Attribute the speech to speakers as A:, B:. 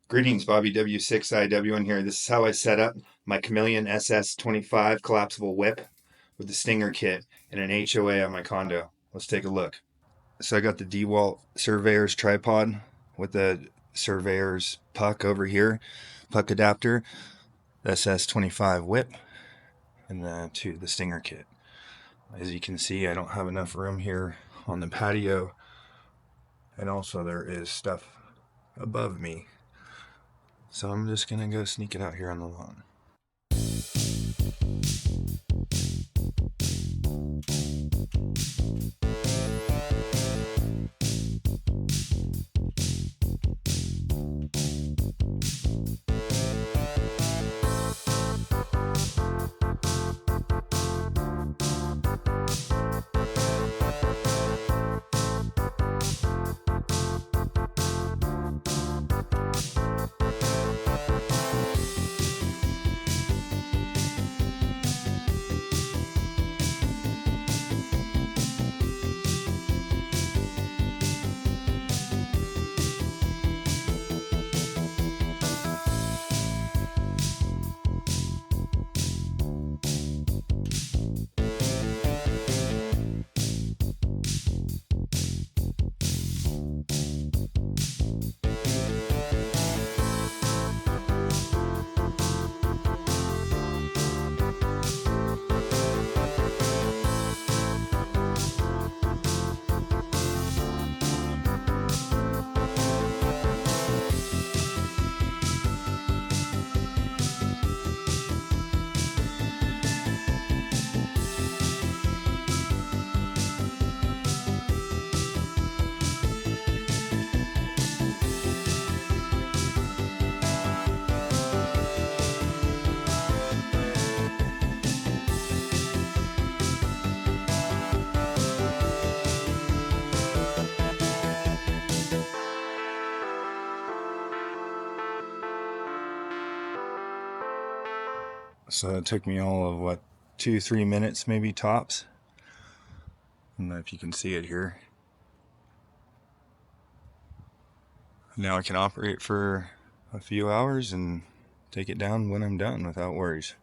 A: Greetings, Bobby W6IW in here. This is how I set up my Chameleon SS25 collapsible whip with the Stinger kit and an HOA on my condo. Let's take a look. So I got the DeWalt Surveyor's tripod with the Surveyor's puck over here, puck adapter, the SS25 whip, and the Stinger kit. As you can see, I don't have enough room here on the patio, and also there is stuff above me. So I'm just gonna go sneak it out here on the lawn. So it took me all of what, 2-3 minutes maybe tops. I don't know if you can see it here. Now I can operate for a few hours and take it down when I'm done without worries.